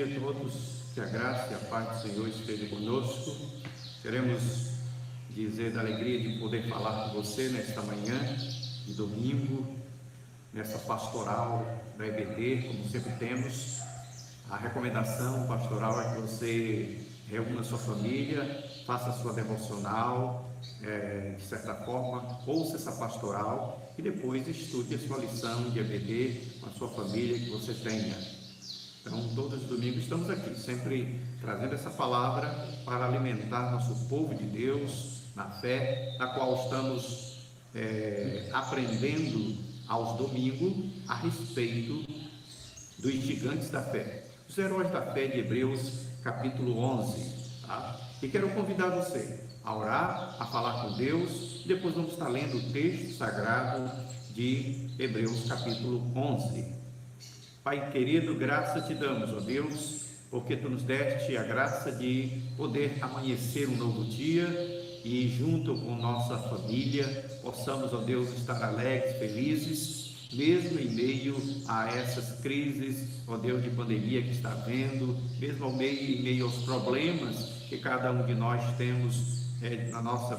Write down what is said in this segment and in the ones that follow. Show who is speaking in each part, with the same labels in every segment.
Speaker 1: dia a todos, que a graça e a paz do Senhor estejam conosco. Queremos dizer da alegria de poder falar com você nesta manhã de domingo, nessa pastoral da EBD, como sempre temos. A recomendação pastoral é que você reúna sua família, faça a sua devocional, de certa forma, ouça essa pastoral e depois estude a sua lição de EBD com a sua família que você tenha. Então, todos os domingos estamos aqui, sempre trazendo essa palavra para alimentar nosso povo de Deus na fé, na qual estamos aprendendo aos domingos a respeito dos gigantes da fé, os heróis da fé de Hebreus capítulo 11, tá? E quero convidar você a orar, a falar com Deus, e depois vamos estar lendo o texto sagrado de Hebreus capítulo 11. Pai querido, graça te damos, ó Deus, porque Tu nos deste a graça de poder amanhecer um novo dia e junto com nossa família possamos, ó Deus, estar alegres, felizes, mesmo em meio a essas crises, ó Deus, de pandemia que está havendo, mesmo em meio aos problemas que cada um de nós temos na nossa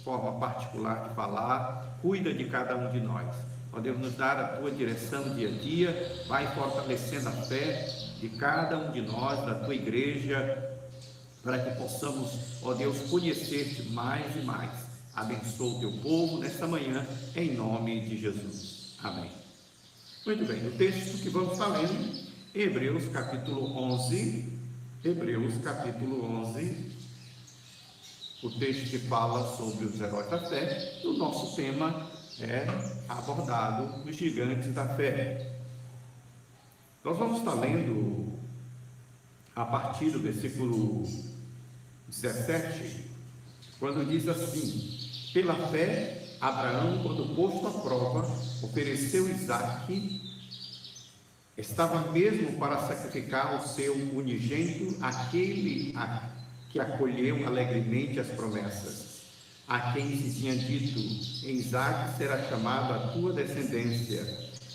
Speaker 1: forma particular de falar. Cuida de cada um de nós. Ó Deus, nos dar a Tua direção dia a dia, vai fortalecendo a fé de cada um de nós, da Tua igreja, para que possamos, ó Deus, conhecer-te mais e mais. Abençoa o Teu povo nesta manhã, em nome de Jesus. Amém. Muito bem, o texto que vamos estar lendo, Hebreus capítulo 11, Hebreus capítulo 11, o texto que fala sobre os heróis da fé. O nosso tema é abordado os gigantes da fé. Nós vamos estar lendo a partir do versículo 17, quando diz assim: pela fé, Abraão, quando posto à prova, ofereceu Isaque, estava mesmo para sacrificar o seu unigênito, aquele que acolheu alegremente as promessas, a quem se tinha dito: em Isaque será chamado a tua descendência,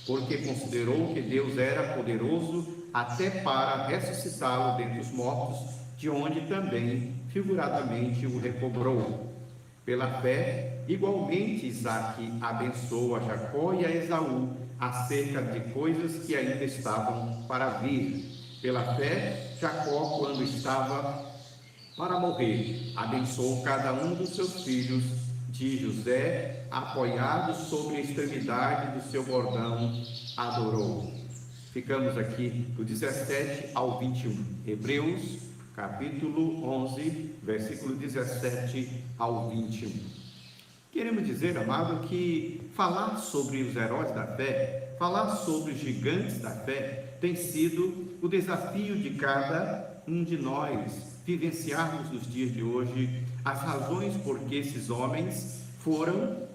Speaker 1: porque considerou que Deus era poderoso até para ressuscitá-lo dentre os mortos, de onde também figuradamente o recobrou. Pela fé, igualmente Isaque abençoou a Jacó e a Esaú acerca de coisas que ainda estavam para vir. Pela fé, Jacó, quando estava para morrer, abençoou cada um dos seus filhos de José, apoiado sobre a extremidade do seu bordão, adorou. Ficamos aqui do 17 ao 21. Hebreus capítulo 11, versículo 17 ao 21. Queremos dizer, amado, que falar sobre os heróis da fé, falar sobre os gigantes da fé, tem sido o desafio de cada um de nós vivenciarmos nos dias de hoje as razões por que esses homens foram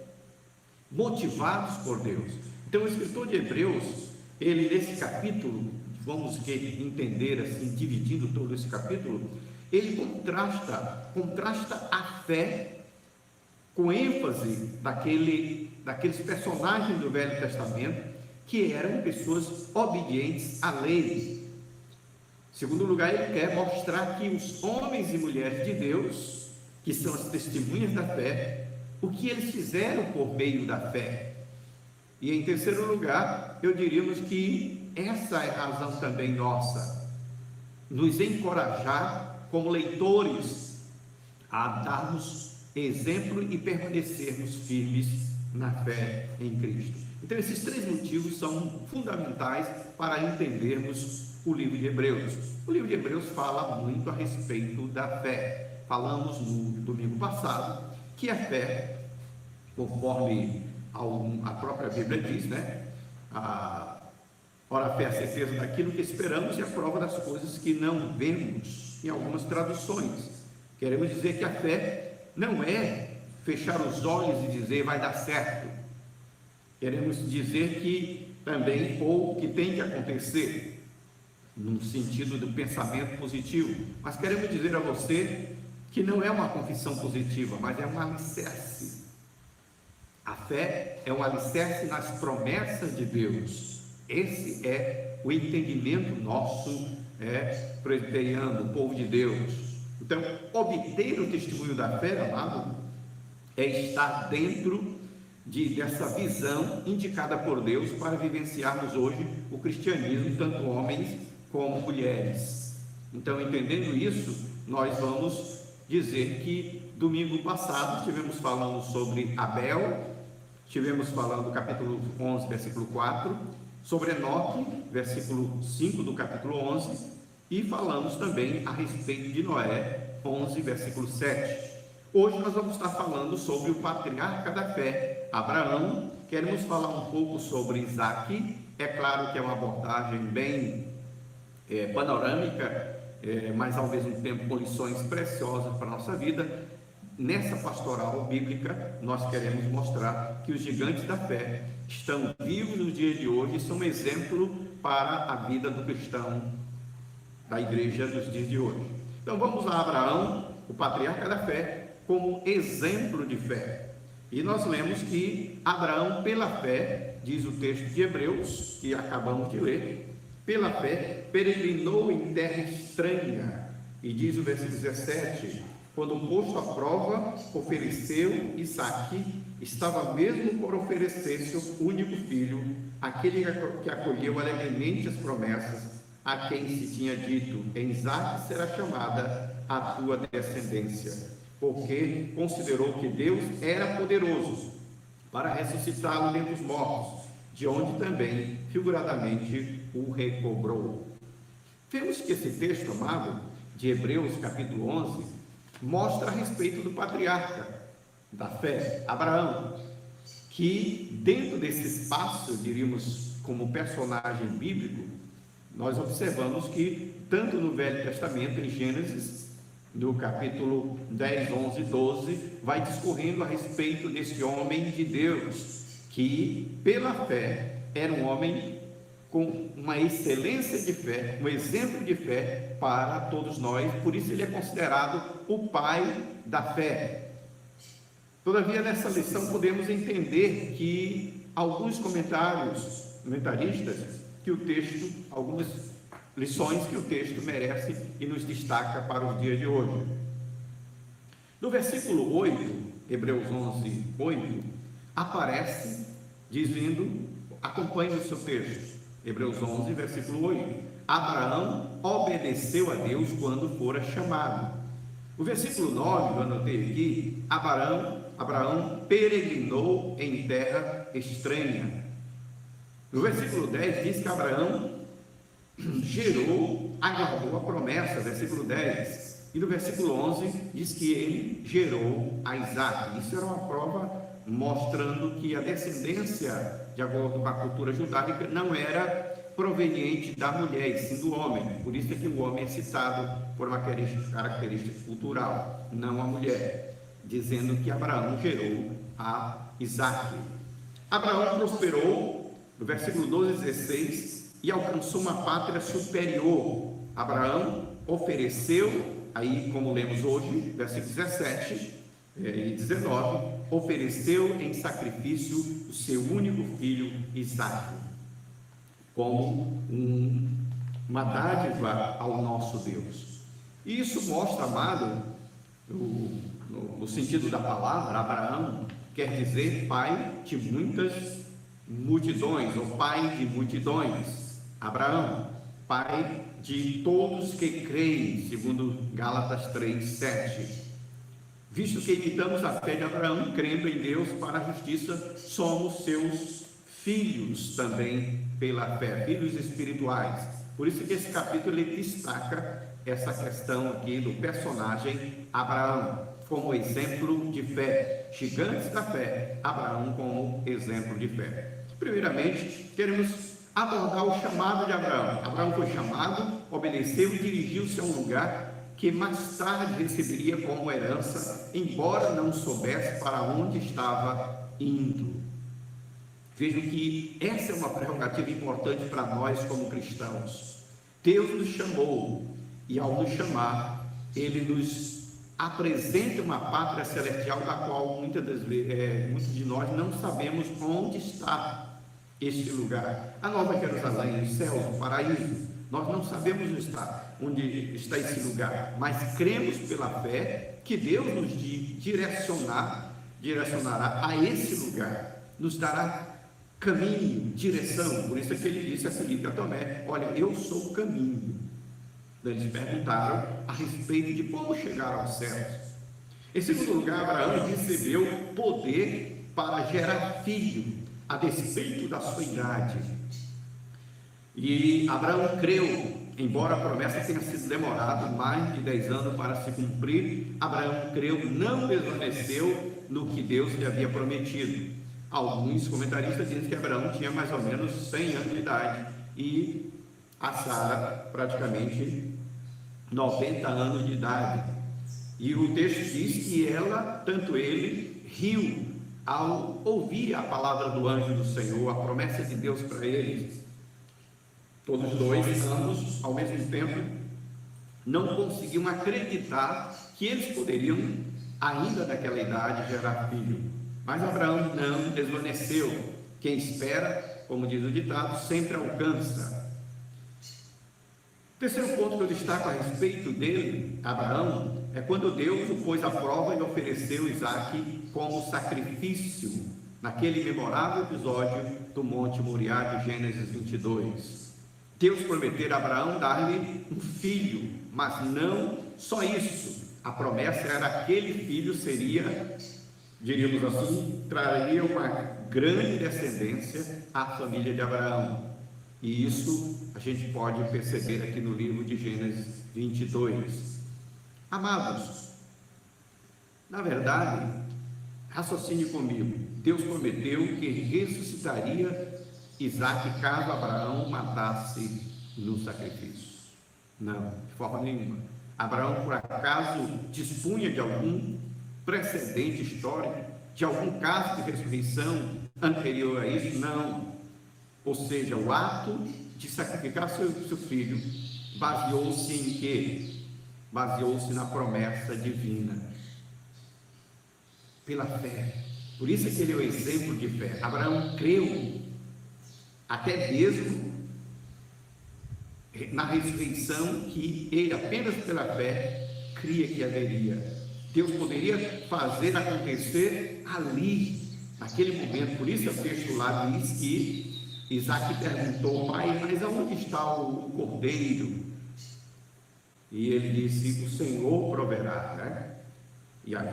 Speaker 1: motivados por Deus. Então, o escritor de Hebreus, ele nesse capítulo, vamos entender assim, dividindo todo esse capítulo, ele contrasta a fé com ênfase daqueles personagens do Velho Testamento que eram pessoas obedientes à lei. Em segundo lugar, ele quer mostrar que os homens e mulheres de Deus, que são as testemunhas da fé, o que eles fizeram por meio da fé. E em terceiro lugar, eu diríamos que essa é a razão também nossa, nos encorajar como leitores a darmos exemplo e permanecermos firmes na fé em Cristo. Então, esses três motivos são fundamentais para entendermos o livro de Hebreus. O livro de Hebreus fala muito a respeito da fé. Falamos no domingo passado que a fé, conforme a própria Bíblia diz, né? Ora, a fé é a certeza daquilo que esperamos e a prova das coisas que não vemos, em algumas traduções. Queremos dizer que a fé não é fechar os olhos e dizer vai dar certo. Queremos dizer que também ou que tem que acontecer, no sentido do pensamento positivo, mas queremos dizer a você que não é uma confissão positiva, mas é um alicerce. A fé é um alicerce nas promessas de Deus. Esse é o entendimento nosso presbiteriano, o povo de Deus. Então, obter o testemunho da fé, amado, é estar dentro dessa visão indicada por Deus para vivenciarmos hoje o cristianismo, tanto homens como mulheres. Então, entendendo isso, nós vamos dizer que domingo passado estivemos falando sobre Abel, estivemos falando do capítulo 11, versículo 4, sobre Enoque, versículo 5 do capítulo 11, e falamos também a respeito de Noé, 11, versículo 7. Hoje nós vamos estar falando sobre o patriarca da fé, Abraão. Queremos falar um pouco sobre Isaac. É claro que é uma abordagem bem panorâmica, mas ao mesmo tempo com lições preciosas para a nossa vida. Nessa pastoral bíblica, nós queremos mostrar que os gigantes da fé estão vivos nos dias de hoje e são um exemplo para a vida do cristão da igreja nos dias de hoje. Então vamos a Abraão, o patriarca da fé, como exemplo de fé. E nós lemos que Abraão, pela fé, diz o texto de Hebreus, que acabamos de ler, pela fé, peregrinou em terra estranha. E diz o versículo 17, quando posto à prova, ofereceu Isaque, estava mesmo por oferecer seu único filho, aquele que acolheu alegremente as promessas, a quem se tinha dito, em Isaque será chamada a tua descendência, porque considerou que Deus era poderoso para ressuscitá-lo dentre os mortos, de onde também, figuradamente, o recobrou. Vemos que esse texto, amado, de Hebreus, capítulo 11, mostra a respeito do patriarca da fé, Abraão, que dentro desse espaço, diríamos, como personagem bíblico, nós observamos que, tanto no Velho Testamento, em Gênesis, no capítulo 10, 11, 12, vai discorrendo a respeito desse homem de Deus, que pela fé era um homem com uma excelência de fé, um exemplo de fé para todos nós, por isso ele é considerado o pai da fé. Todavia, nessa lição podemos entender que alguns comentaristas, que o texto, algumas lições que o texto merece e nos destaca para os dias de hoje. No versículo 8, Hebreus 11, 8, aparece dizendo, acompanhe o seu texto, Hebreus 11, versículo 8, Abraão obedeceu a Deus quando fora chamado. O versículo 9, eu anotei aqui, Abraão peregrinou em terra estranha. No versículo 10 diz que Abraão aguardou a promessa, versículo 10, e no versículo 11 diz que ele gerou a Isaque. Isso era uma prova mostrando que a descendência, de acordo com a cultura judaica, não era proveniente da mulher, e sim do homem. Por isso é que o homem é citado por uma característica cultural, não a mulher, dizendo que Abraão gerou a Isaque. Abraão prosperou, no versículo 12 e 16, e alcançou uma pátria superior. Abraão ofereceu, aí como lemos hoje, versículos 17 e 19, ofereceu em sacrifício o seu único filho Isaque, como uma dádiva ao nosso Deus. E isso mostra, amado, no sentido da palavra, Abraão quer dizer pai de muitas multidões, ou pai de multidões. Abraão, pai de todos que creem, segundo Gálatas 3, 7. Visto que imitamos a fé de Abraão, crendo em Deus para a justiça, somos seus filhos também pela fé, filhos espirituais. Por isso que esse capítulo ele destaca essa questão aqui do personagem Abraão como exemplo de fé, gigantes da fé, Abraão como exemplo de fé. Primeiramente, queremos abordar o chamado de Abraão. Abraão foi chamado, obedeceu e dirigiu-se a um lugar que mais tarde receberia como herança, embora não soubesse para onde estava indo. Vejam que essa é uma prerrogativa importante para nós como cristãos. Deus nos chamou e ao nos chamar, Ele nos apresenta uma pátria celestial da qual muitos de nós não sabemos onde está este lugar. A Nova Jerusalém, os céus, o paraíso. Nós não sabemos onde está esse lugar, mas cremos pela fé que Deus nos direcionará a esse lugar, nos dará caminho, direção. Por isso é que ele disse a Filipe e a Tomé: olha, eu sou o caminho. Eles perguntaram a respeito de como chegar aos céus. Em segundo lugar, Abraão recebeu poder para gerar filho, a despeito da sua idade. E Abraão creu, embora a promessa tenha sido demorado mais de 10 anos para se cumprir. Abraão creu, não desvaneceu no que Deus lhe havia prometido. Alguns comentaristas dizem que Abraão tinha mais ou menos 100 anos de idade e a Sara praticamente 90 anos de idade. E o texto diz que tanto ele, riu ao ouvir a palavra do anjo do Senhor, a promessa de Deus para eles. Todos dois, ambos, ao mesmo tempo, não conseguiam acreditar que eles poderiam, ainda naquela idade, gerar filho. Mas Abraão não desvaneceu. Quem espera, como diz o ditado, sempre alcança. O terceiro ponto que eu destaco a respeito dele, Abraão, é quando Deus o pôs à prova e ofereceu Isaque como sacrifício, naquele memorável episódio do Monte Moriá de Gênesis 22. Deus prometeu a Abraão dar-lhe um filho, mas não só isso. A promessa era que aquele filho seria, diríamos assim, traria uma grande descendência à família de Abraão. E isso a gente pode perceber aqui no livro de Gênesis 22. Amados, na verdade, raciocine comigo. Deus prometeu que ressuscitaria Isaque caso Abraão matasse no sacrifício. Não, de forma nenhuma. Abraão, por acaso, dispunha de algum precedente histórico, de algum caso de ressurreição anterior a isso? Não. Ou seja, o ato de sacrificar seu filho baseou-se em quê? Baseou-se na promessa divina, pela fé. Por isso é que ele é o exemplo de fé. Abraão creu, até mesmo na ressurreição, que ele apenas pela fé cria que haveria. Deus poderia fazer acontecer ali, naquele momento. Por isso o texto lá diz que Isaque perguntou: pai, mas aonde está o cordeiro? E ele disse: o Senhor proverá, né? E a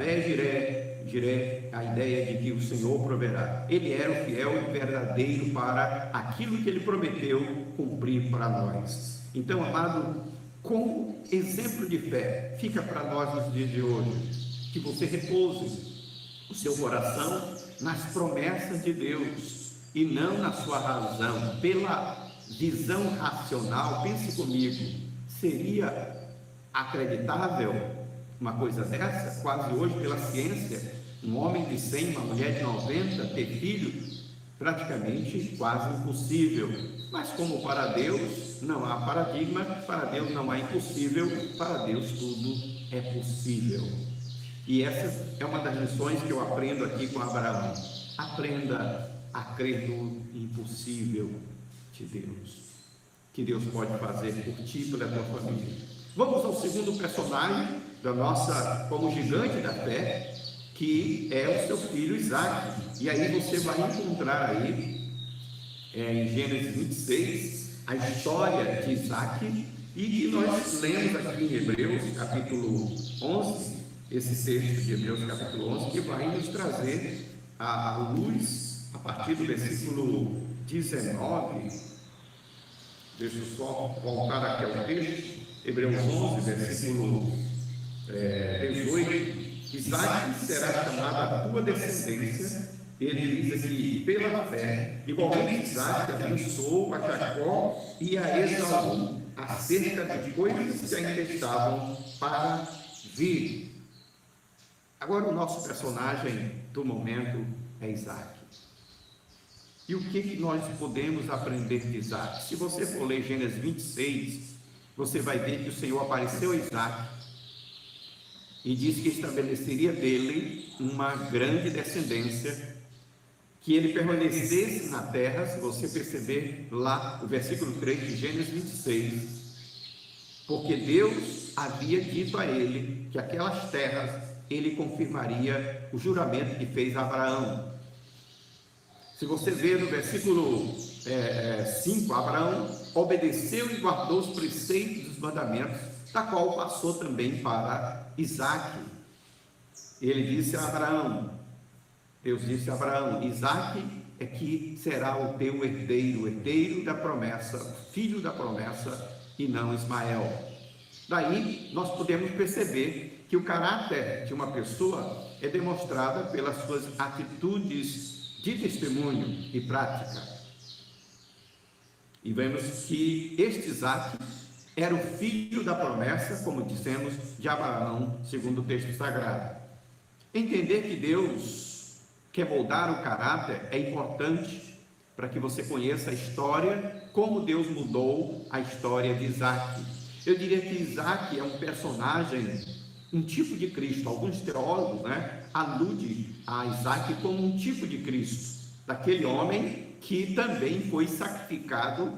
Speaker 1: Jiré, a ideia de que o Senhor proverá. Ele era o fiel e verdadeiro para aquilo que ele prometeu cumprir para nós. Então, amado, como exemplo de fé, fica para nós nos dias de hoje, que você repouse o seu coração nas promessas de Deus e não na sua razão. Pela visão racional, pense comigo, seria acreditável uma coisa dessa? Quase hoje, pela ciência, um homem de 100, uma mulher de 90 ter filho, praticamente quase impossível. Mas como para Deus não há paradigma, para Deus não há impossível, para Deus tudo é possível. E essa é uma das lições que eu aprendo aqui com Abraão. Aprenda a crer no impossível de Deus, que Deus pode fazer por ti e pela tua família. Vamos ao segundo personagem da nossa, como gigante da fé, que é o seu filho Isaque. E aí você vai encontrar aí, em Gênesis 26, a história de Isaque, e que nós lemos aqui em Hebreus, capítulo 11, esse texto de Hebreus, capítulo 11, que vai nos trazer a luz, a partir do versículo 19, deixa eu só voltar aqui ao texto, Hebreus 11, versículo 18, Isaque será chamada a tua descendência. Ele diz aqui: pela fé, igualmente Isaque abençoou a Jacó e a Esaú acerca de coisas que ainda estavam para vir. Agora o nosso personagem do momento é Isaque. E o que nós podemos aprender de Isaque? Se você for ler Gênesis 26, você vai ver que o Senhor apareceu a Isaque e disse que estabeleceria dele uma grande descendência, que ele permanecesse na terra. Se você perceber lá o versículo 3 de Gênesis 26, porque Deus havia dito a ele que aquelas terras ele confirmaria o juramento que fez a Abraão. Se você ver no versículo 5, Abraão obedeceu e guardou os preceitos dos mandamentos, da qual passou também para Isaque. Ele disse a Abraão, Deus disse a Abraão: Isaque é que será o teu herdeiro, o herdeiro da promessa, o filho da promessa, e não Ismael. Daí nós podemos perceber que o caráter de uma pessoa é demonstrado pelas suas atitudes de testemunho e prática. E vemos que este Isaque era o filho da promessa, como dissemos, de Abraão, segundo o texto sagrado. Entender que Deus quer moldar o caráter é importante para que você conheça a história, como Deus mudou a história de Isaque. Eu diria que Isaque é um personagem, um tipo de Cristo. Alguns teólogos aludem a Isaque como um tipo de Cristo, daquele homem que também foi sacrificado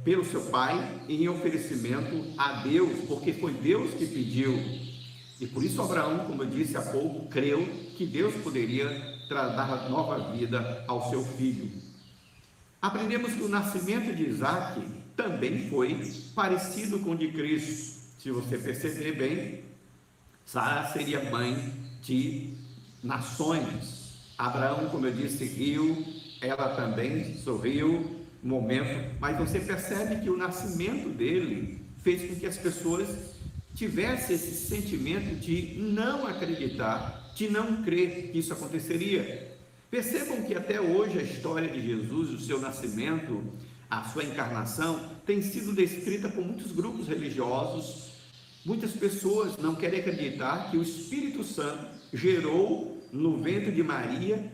Speaker 1: pelo seu pai em oferecimento a Deus, porque foi Deus que pediu. E por isso Abraão, como eu disse há pouco, creu que Deus poderia dar nova vida ao seu filho. Aprendemos que o nascimento de Isaque também foi parecido com o de Cristo. Se você perceber bem, Sara seria mãe de nações. Abraão, como eu disse, riu, ela também sorriu um momento, mas você percebe que o nascimento dele fez com que as pessoas tivessem esse sentimento de não acreditar, de não crer que isso aconteceria. Percebam que até hoje a história de Jesus, o seu nascimento, a sua encarnação, tem sido descrita por muitos grupos religiosos. Muitas pessoas não querem acreditar que o Espírito Santo gerou no ventre de Maria,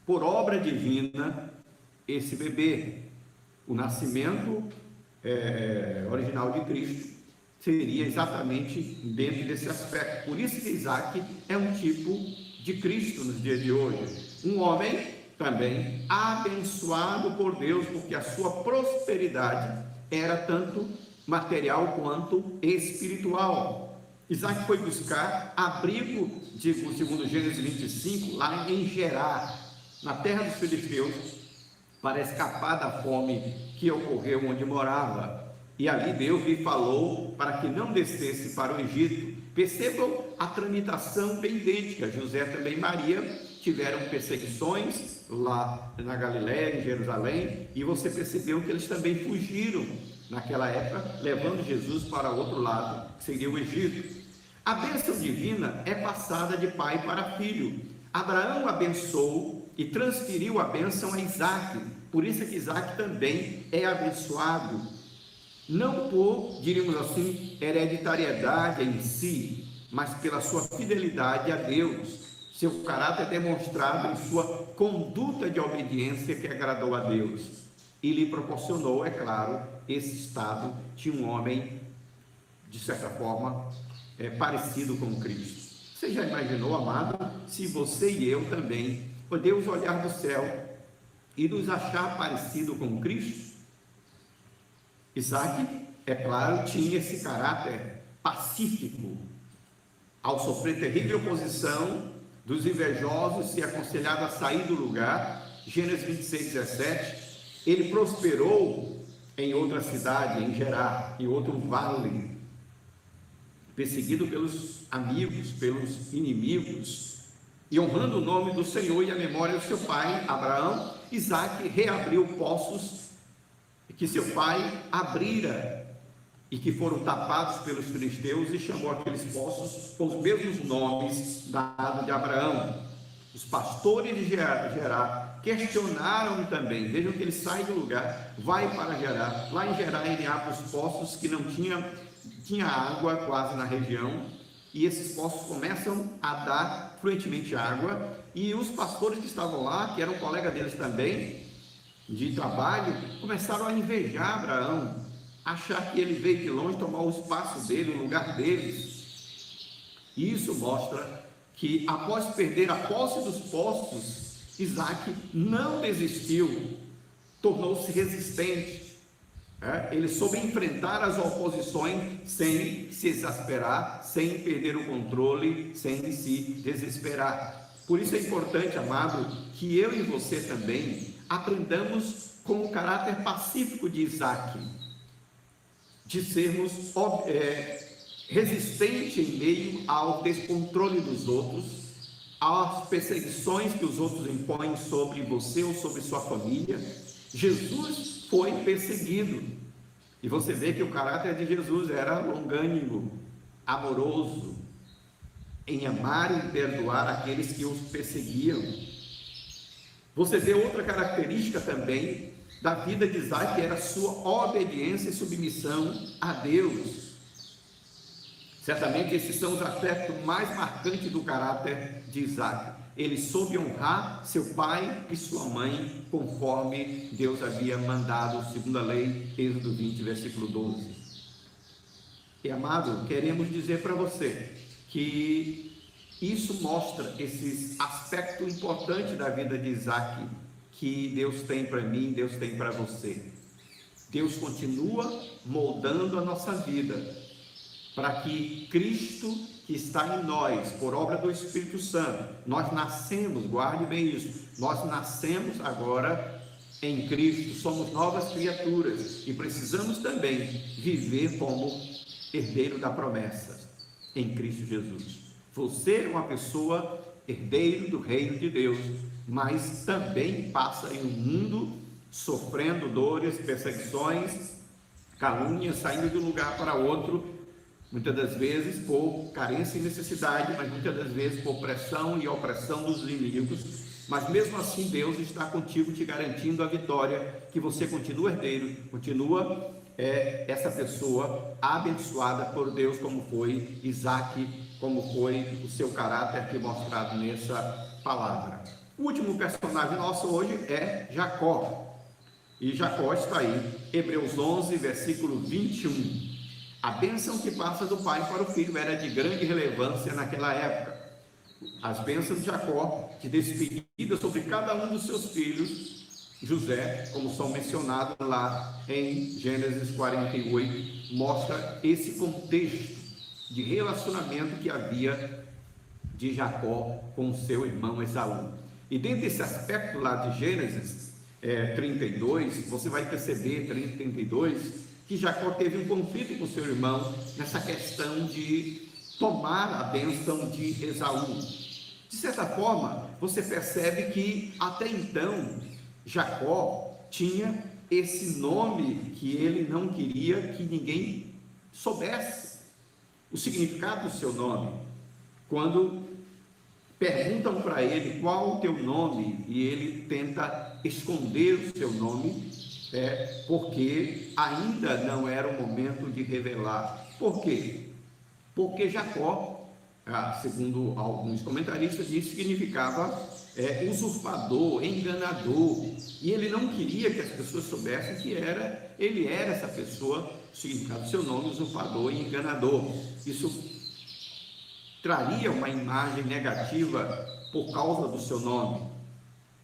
Speaker 1: por obra divina, esse bebê. O nascimento original de Cristo seria exatamente dentro desse aspecto. Por isso que Isaque é um tipo de Cristo nos dias de hoje. Um homem também abençoado por Deus, porque a sua prosperidade era tanto material quanto espiritual. Isaque foi buscar abrigo, segundo Gênesis 25, lá em Gerar, na terra dos filisteus, para escapar da fome que ocorreu onde morava. E ali Deus lhe falou para que não descesse para o Egito. Percebam a tramitação bem idêntica. José também e Maria tiveram perseguições lá na Galiléia, em Jerusalém, e você percebeu que eles também fugiram naquela época, levando Jesus para o outro lado, que seria o Egito. A bênção divina é passada de pai para filho. Abraão abençoou e transferiu a bênção a Isaque. Por isso é que Isaque também é abençoado, não por, diríamos assim, hereditariedade em si, mas pela sua fidelidade a Deus. Seu caráter é demonstrado em sua conduta de obediência que agradou a Deus e lhe proporcionou, é claro, esse estado de um homem, de certa forma, parecido com Cristo. Você já imaginou, amado, se você e eu também podemos olhar do céu e nos achar parecido com Cristo? Isaque, é claro, tinha esse caráter pacífico. Ao sofrer terrível oposição dos invejosos, se aconselhado a sair do lugar, Gênesis 26, 17, ele prosperou em outra cidade, em Gerar, em outro vale, perseguido pelos amigos, pelos inimigos, e honrando o nome do Senhor e a memória do seu pai, Abraão. Isaque reabriu poços que seu pai abrira e que foram tapados pelos filisteus, e chamou aqueles poços com os mesmos nomes dados de Abraão. Os pastores de Gerar questionaram também. Vejam que ele sai do lugar, vai para Gerar. Lá em Gerar ele abre os poços que não tinha água quase na região, e esses poços começam a dar fluentemente água, e os pastores que estavam lá, que eram colegas deles também de trabalho, começaram a invejar Abraão, achar que ele veio de longe tomar o espaço dele, o lugar deles. E isso mostra que após perder a posse dos poços, Isaac não desistiu, tornou-se resistente. Ele soube enfrentar as oposições sem se exasperar, sem perder o controle, sem se desesperar. Por isso é importante, amado, que eu e você também aprendamos com o caráter pacífico de Isaac, de sermos resistentes em meio ao descontrole dos outros, às perseguições que os outros impõem sobre você ou sobre sua família. Jesus foi perseguido, e você vê que o caráter de Jesus era longânimo, amoroso, em amar e perdoar aqueles que os perseguiam. Você vê outra característica também da vida de Isaac, que era sua obediência e submissão a Deus. Certamente esses são os aspectos mais marcantes do caráter de Isaac. Ele soube honrar seu pai e sua mãe, conforme Deus havia mandado, segundo a lei, Êxodo 20, versículo 12. E amado, queremos dizer para você que isso mostra esse aspecto importante da vida de Isaac, que Deus tem para mim, Deus tem para você. Deus continua moldando a nossa vida, para que Cristo, que está em nós, por obra do Espírito Santo, nós nascemos, guarde bem isso, nós nascemos agora em Cristo, somos novas criaturas, e precisamos também viver como herdeiro da promessa, em Cristo Jesus. Você é uma pessoa herdeiro do reino de Deus, mas também passa em um mundo sofrendo dores, perseguições, calúnias, saindo de um lugar para outro, muitas das vezes por carência e necessidade, mas muitas das vezes por pressão e opressão dos inimigos. Mas mesmo assim Deus está contigo, te garantindo a vitória, que você continua herdeiro, continua essa pessoa abençoada por Deus, como foi Isaac, como foi o seu caráter aqui mostrado nessa palavra. O último personagem nosso hoje é Jacó, e Jacó está aí, Hebreus 11, versículo 21. A bênção que passa do pai para o filho era de grande relevância naquela época. As bênçãos de Jacó, de despedida sobre cada um dos seus filhos, José, como são mencionados lá em Gênesis 48, mostra esse contexto de relacionamento que havia de Jacó com seu irmão Esaú. E dentro desse aspecto lá de Gênesis 32, você vai perceber, 32, que Jacó teve um conflito com seu irmão nessa questão de tomar a bênção de Esaú. De certa forma, você percebe que até então Jacó tinha esse nome que ele não queria que ninguém soubesse o significado do seu nome. Quando perguntam para ele qual o teu nome e ele tenta esconder o seu nome, porque ainda não era o momento de revelar. Por quê? Porque Jacó, segundo alguns comentaristas, diz que significava usurpador, enganador, e ele não queria que as pessoas soubessem que ele era essa pessoa, o significado do seu nome, usurpador e enganador. Isso traria uma imagem negativa por causa do seu nome,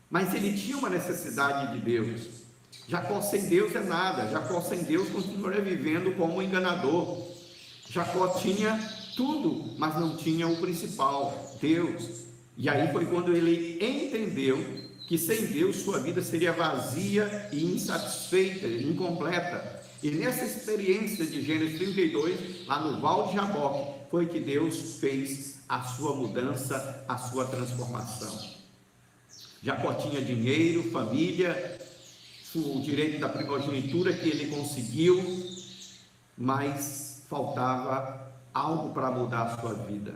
Speaker 1: mas ele tinha uma necessidade de Deus. Jacó sem Deus é nada, Jacó sem Deus continuaria vivendo como um enganador. Jacó tinha tudo, mas não tinha o principal, Deus. E aí foi quando ele entendeu que sem Deus sua vida seria vazia e insatisfeita, incompleta. E nessa experiência de Gênesis 32, lá no Val de Jaboque, foi que Deus fez a sua mudança, a sua transformação. Jacó tinha dinheiro, família, o direito da primogenitura que ele conseguiu, mas faltava algo para mudar a sua vida.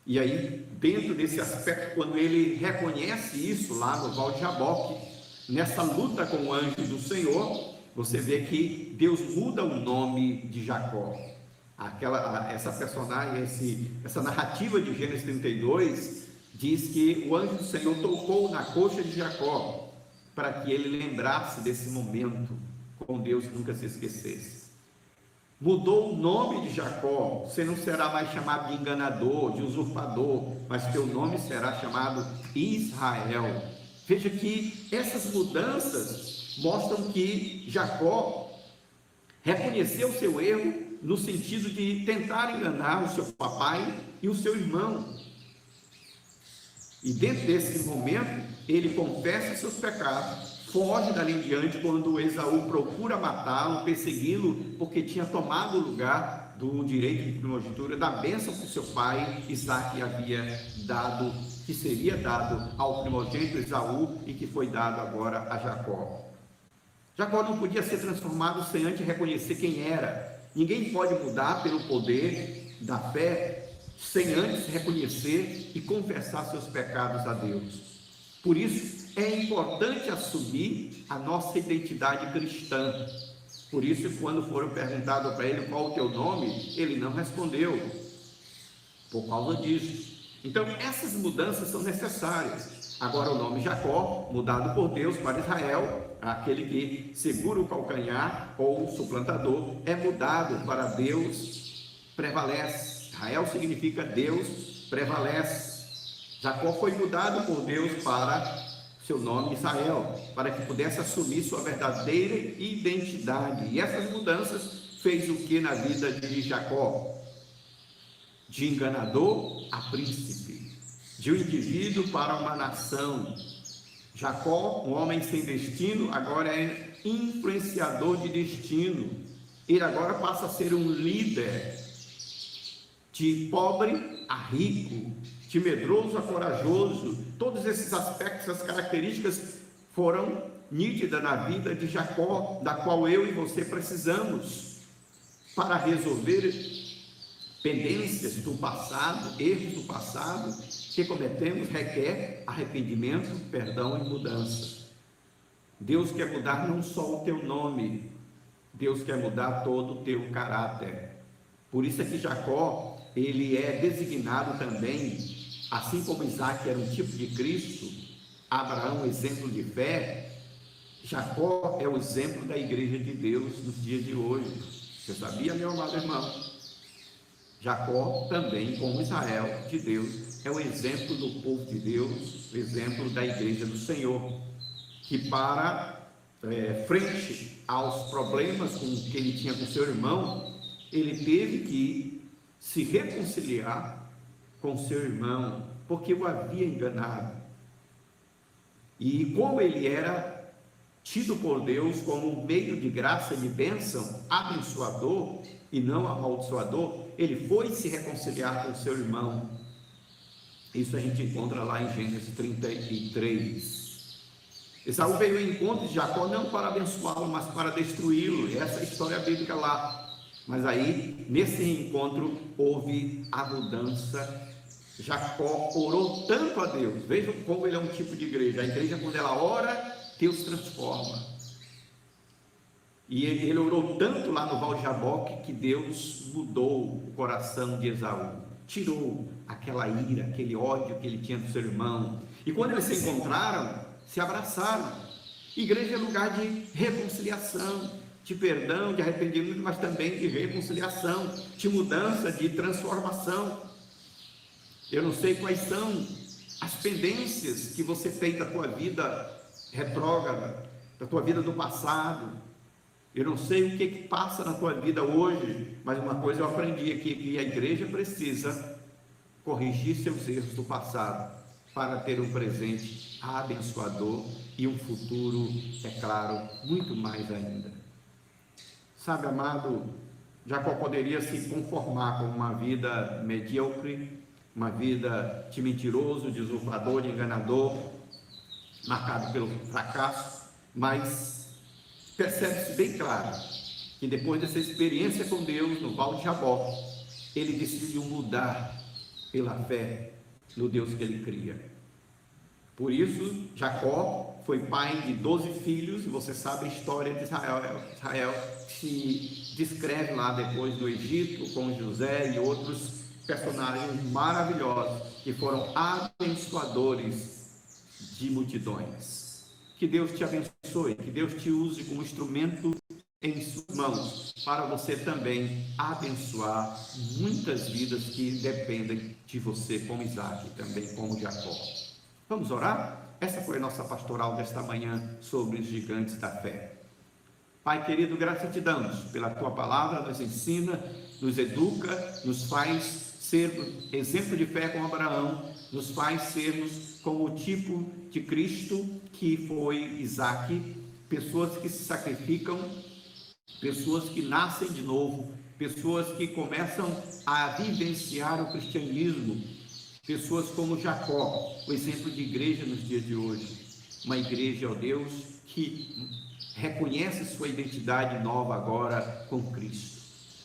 Speaker 1: E aí, dentro desse aspecto, quando ele reconhece isso lá no Val de Jaboque, nessa luta com o anjo do Senhor, você vê que Deus muda o nome de Jacó. Essa personagem, essa narrativa de Gênesis 32 diz que o anjo do Senhor tocou na coxa de Jacó, para que ele lembrasse desse momento com Deus, nunca se esquecesse. Mudou o nome de Jacó. Você não será mais chamado de enganador, de usurpador, mas teu nome será chamado Israel. Veja que essas mudanças mostram que Jacó reconheceu o seu erro no sentido de tentar enganar o seu papai e o seu irmão. E dentro desse momento, ele confessa seus pecados, foge dali em diante quando Esaú procura matá-lo, persegui-lo, porque tinha tomado o lugar do direito de primogenitura, da bênção que seu pai Isaque havia dado, que seria dado ao primogênito Esaú e que foi dado agora a Jacó. Jacó não podia ser transformado sem antes reconhecer quem era. Ninguém pode mudar pelo poder da fé sem antes reconhecer e confessar seus pecados a Deus. Por isso, é importante assumir a nossa identidade cristã. Por isso, quando foram perguntados para ele qual o teu nome, ele não respondeu, por causa disso. Então, essas mudanças são necessárias. Agora, o nome Jacó, mudado por Deus para Israel, aquele que segura o calcanhar ou suplantador, é mudado para Deus prevalece. Israel significa Deus prevalece. Jacó foi mudado por Deus para seu nome Israel, para que pudesse assumir sua verdadeira identidade. E essas mudanças fez o que na vida de Jacó? De enganador a príncipe, de um indivíduo para uma nação. Jacó, um homem sem destino, agora é influenciador de destino. Ele agora passa a ser um líder. De pobre a rico, de medroso a corajoso, todos esses aspectos, essas características foram nítidas na vida de Jacó, da qual eu e você precisamos para resolver pendências do passado, erros do passado que cometemos. Requer arrependimento, perdão e mudança. Deus quer mudar não só o teu nome, Deus quer mudar todo o teu caráter. Por isso é que Jacó, ele é designado também, assim como Isaque era um tipo de Cristo, Abraão, exemplo de fé, Jacó é o exemplo da igreja de Deus nos dias de hoje. Você sabia, meu amado irmão? Jacó também, como Israel de Deus, é o exemplo do povo de Deus, o exemplo da igreja do Senhor, que frente aos problemas que ele tinha com seu irmão, ele teve que se reconciliar com seu irmão, porque o havia enganado. E como ele era tido por Deus como um meio de graça e de bênção, abençoador e não amaldiçoador, ele foi se reconciliar com seu irmão. Isso a gente encontra lá em Gênesis 33. Esaú veio ao encontro de Jacó não para abençoá-lo, mas para destruí-lo. Essa é a história bíblica lá. Mas aí, nesse encontro, houve a mudança. Jacó orou tanto a Deus. Vejam como ele é um tipo de igreja. A igreja, quando ela ora, Deus transforma. E ele orou tanto lá no Val de Jaboque que Deus mudou o coração de Esaú. Tirou aquela ira, aquele ódio que ele tinha do seu irmão. E quando eles se encontraram, se abraçaram. Igreja é lugar de reconciliação, de perdão, de arrependimento, mas também de reconciliação, de mudança, de transformação. Eu não sei quais são as pendências que você tem da tua vida retrógrada, da tua vida do passado. Eu não sei o que passa na tua vida hoje, mas uma coisa eu aprendi aqui, que a igreja precisa corrigir seus erros do passado, para ter um presente abençoador e um futuro, é claro, muito mais ainda. Sabe, amado, Jacó poderia se conformar com uma vida medíocre, uma vida de mentiroso, de usurpador, de enganador, marcado pelo fracasso, mas percebe-se bem claro que depois dessa experiência com Deus no Val de Jaboque, ele decidiu mudar pela fé no Deus que ele cria. Por isso, Jacó foi pai de 12 filhos, e você sabe a história de Israel. Israel se descreve lá depois do Egito, com José e outros personagens maravilhosos, que foram abençoadores de multidões. Que Deus te abençoe, que Deus te use como instrumento em suas mãos, para você também abençoar muitas vidas que dependem de você, como Isaque, também como Jacó. Vamos orar? Essa foi a nossa pastoral desta manhã sobre os gigantes da fé. Pai querido, graças te damos pela tua palavra, nos ensina, nos educa, nos faz ser exemplo de fé como Abraão, nos faz sermos como o tipo de Cristo que foi Isaque, pessoas que se sacrificam, pessoas que nascem de novo, pessoas que começam a vivenciar o cristianismo, pessoas como Jacó, o exemplo de igreja nos dias de hoje, uma igreja, ó Deus, que reconhece sua identidade nova agora com Cristo.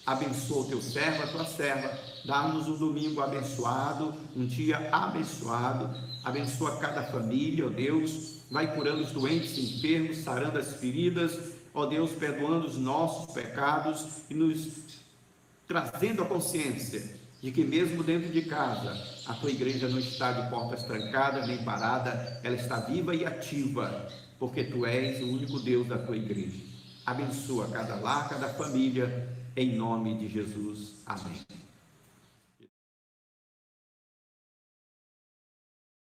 Speaker 1: Abençoa o teu servo, a tua serva, dá-nos um domingo abençoado, um dia abençoado, abençoa cada família, ó Deus, vai curando os doentes, enfermos, sarando as feridas, ó Deus, perdoando os nossos pecados e nos trazendo a consciência de que mesmo dentro de casa, a tua igreja não está de portas trancadas nem parada, ela está viva e ativa, porque tu és o único Deus da tua igreja. Abençoa cada lar, cada família, em nome de Jesus. Amém.